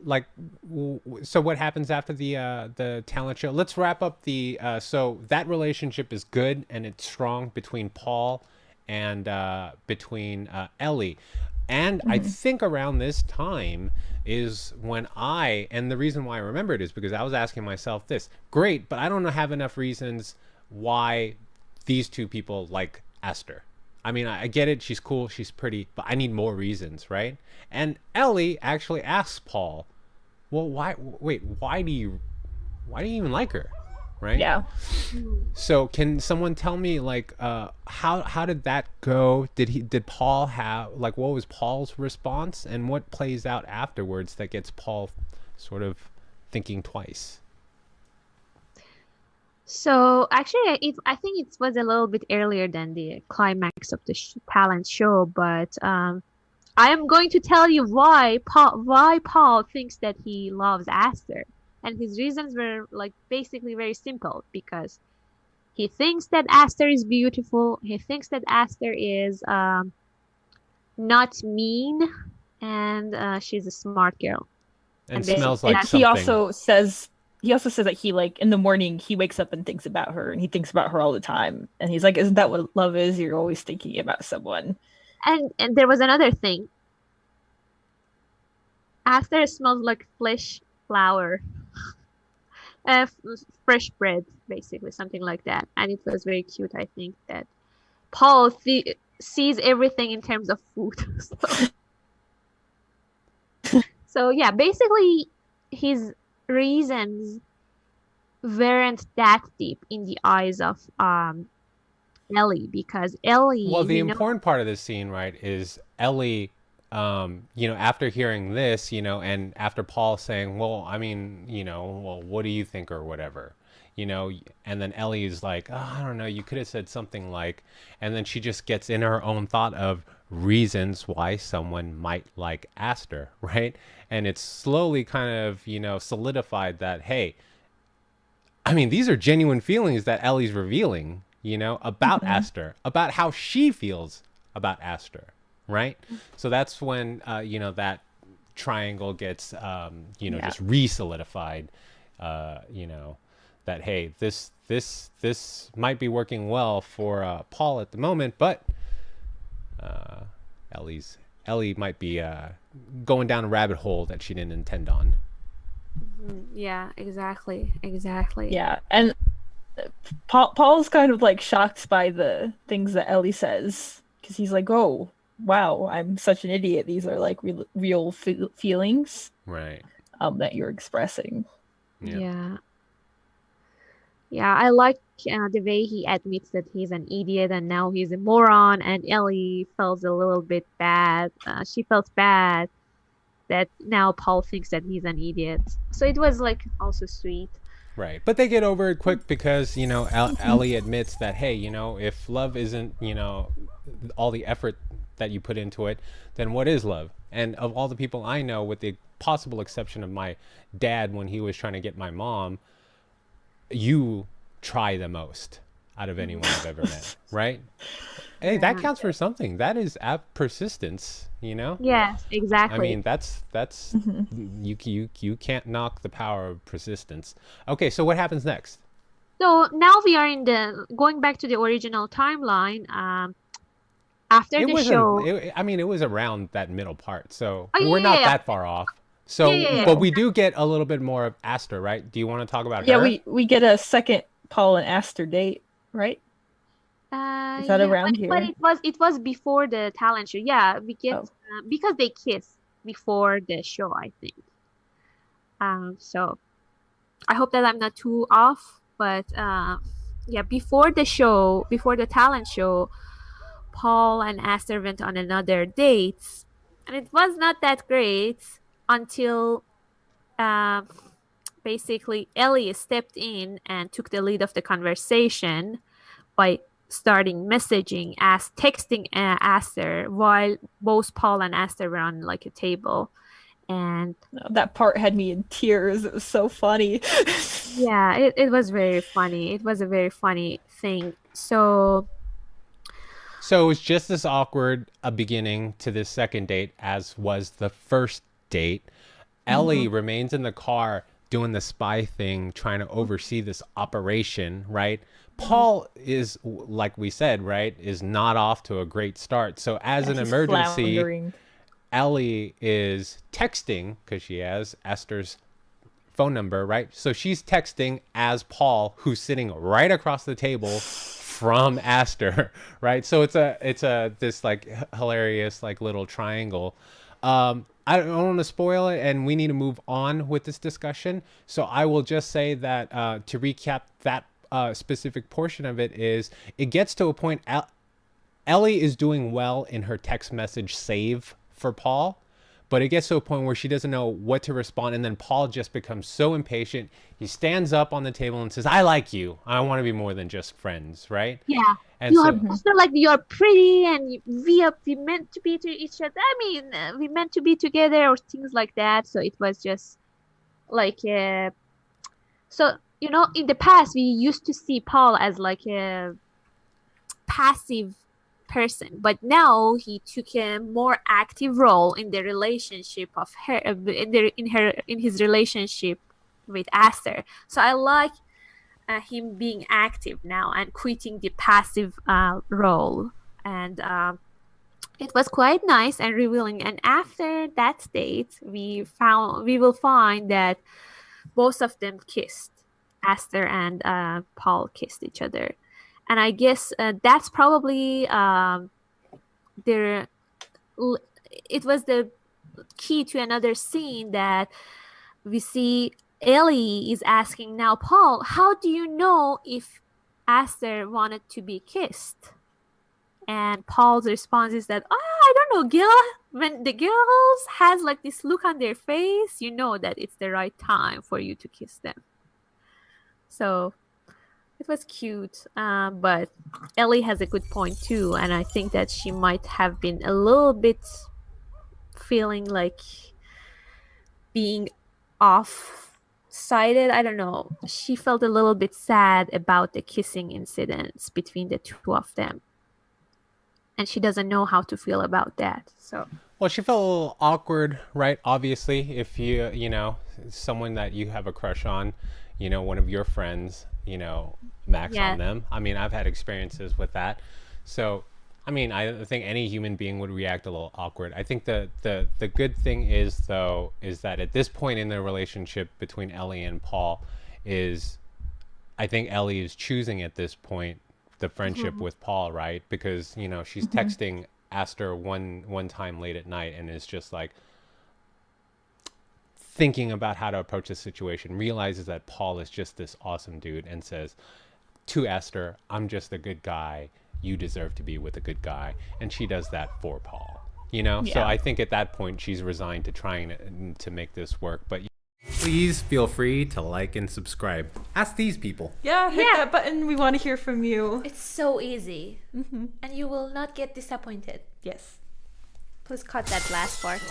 like, so what happens after the talent show? Let's wrap up the so that relationship is good and it's strong between Paul and between Ellie. And I Mhm. think around this time is when and the reason why I remember it is because I was asking myself this. Great, but I don't have enough reasons why these two people like Esther. I mean, I get it. She's cool. She's pretty, but I need more reasons, right? And Ellie actually asks Paul, "Well, why? Wait, why do you even like her?" Right? Yeah. Mm. So, can someone tell me, like, how did that go? Did Paul have, like, what was Paul's response, and what plays out afterwards that gets Paul sort of thinking twice? So actually, I think it was a little bit earlier than the climax of the talent show, but I am going to tell you why Paul thinks that he loves Aster, and his reasons were like basically very simple because he thinks that Aster is beautiful. He thinks that Aster is not mean, and she's a smart girl, And and And, smells basically like and that's something. he also says that he like in the morning he wakes up and thinks about her and he thinks about her all the time. And he's like, isn't that what love is? You're always thinking about someone. and there was another thing. Aster smells like fresh flour, fresh bread, basically something like that, and it was very cute. I think that Paul sees everything in terms of food. So yeah, basically his reasons weren't that deep in the eyes of Ellie because Well, Ellie, the we know, important part of this scene, right, is Ellie, after hearing this, and after Paul saying, well, I mean, well, what do you think or whatever, and then Ellie is like, oh, I don't know, you could have said something like, and then she just gets in her own thought of reasons why someone might like Aster, right? And it's slowly kind of, solidified that, hey, I mean, these are genuine feelings that Ellie's revealing, about Mhm. Aster, about how she feels about Aster, right? So that's when, that triangle gets, Yeah. just re-solidified, that, hey, this might be working well for Paul at the moment, but uh, Ellie's Ellie might be going down a rabbit hole that she didn't intend on. mhm, yeah, exactly. Yeah. And Paul's kind of like shocked by the things that Ellie says because he's like, "Oh, wow, I'm such an idiot. These are like real feelings Right. that you're expressing." Yeah. Yeah, yeah, I like the way he admits that he's an idiot and now he's a moron, and Ellie felt a little bit bad. She felt bad that now Paul thinks that he's an idiot. So it was like also sweet. Right. But they get over it quick because, Mhm. Ellie admits that, hey, if love isn't, all the effort that you put into it, then what is love? And of all the people I know, with the possible exception of my dad when he was trying to get my mom, you try the most out of anyone I've ever met, right? Hey, that Yeah. counts for something. That is persistence, Yes, I exactly. mean, that's Mhm. you can't knock the power of persistence. Okay, so what happens next? So now we are in the going back to the original timeline. After It the wasn't. show. I mean, it was around that middle part, so Oh we're yeah, yeah, not yeah, that far off. yeah, So, yeah, yeah. but No. we do get a little bit more of Aster, right? Do you want to talk about Yeah, her? we get a second Paul and Aster date, right? Is that Yeah, around but here? it was before the talent show. Yeah, we get Oh. because they kiss before the show, I think. So I hope that I'm not too off, but yeah, before the show, before the talent show, Paul and Aster went on another date, and it was not that great until um basically Ellie stepped in and took the lead of the conversation by starting messaging as texting Aster while both Paul and Aster were on like a table. And That part had me in tears. It was so funny. yeah, it was very funny. It was a very funny thing. So So it was just as awkward a beginning to this second date as was the first date. Ellie remains in the car doing the spy thing, trying to oversee this operation, right? Paul is, like we said, right, is not off to a great start. So as an He's emergency, floundering. Ellie is texting because she has Esther's phone number, right? So she's texting as Paul, who's sitting right across the table from Esther, right? So it's a this like hilarious like little triangle. I don't want to spoil it, and we need to move on with this discussion. So I will just say that to recap that specific portion of it is it gets to a point. Ellie is doing well in her text message save for Paul, but it gets to a point where she doesn't know what to respond, and then Paul just becomes so impatient. He stands up on the table and says, "I like you. I want to be more than just friends," right? Yeah. And You so, are also like you're pretty and we meant to be to each other. I mean, we meant to be together or things like that. So it was just like so you know, in the past we used to see Paul as like a passive person, but now he took a more active role in the relationship of her in his relationship with Esther. So I like him being active now and quitting the passive role, and it was quite nice and revealing. And after that date, we will find that both of them kissed. Esther and Paul kissed each other, and I guess that's probably their. It was the key to another scene that we see. Ellie is asking now, Paul, how do you know if Esther wanted to be kissed? And Paul's response is that, I don't know, Gil. When the girls has like this look on their face, you know that it's the right time for you to kiss them. So it was cute, but Ellie has a good point too, and I think that she might have been a little bit feeling like being off-sided. I don't know. She felt a little bit sad about the kissing incidents between the two of them, and she doesn't know how to feel about that. So, well, she felt a little awkward, right? Obviously, if you know, someone that you have a crush on, you know, one of your friends, you know, max on them. I mean, I've had experiences with that. So, I mean, I think any human being would react a little awkward. I think the good thing is, though, is that at this point in the relationship between Ellie and Paul is, I think Ellie is choosing at this point the friendship with Paul, right? Because, you know, she's texting Esther one time late at night and is just like thinking about how to approach the situation, realizes that Paul is just this awesome dude and says to Esther, I'm just a good guy. You deserve to be with a good guy. And she does that for Paul, you know? Yeah. So I think at that point she's resigned to trying to make this work. But please feel free to like and subscribe. Ask these people. Yeah, hit that button. We want to hear from you. It's so easy. And you will not get disappointed. Yes. Please cut that last part.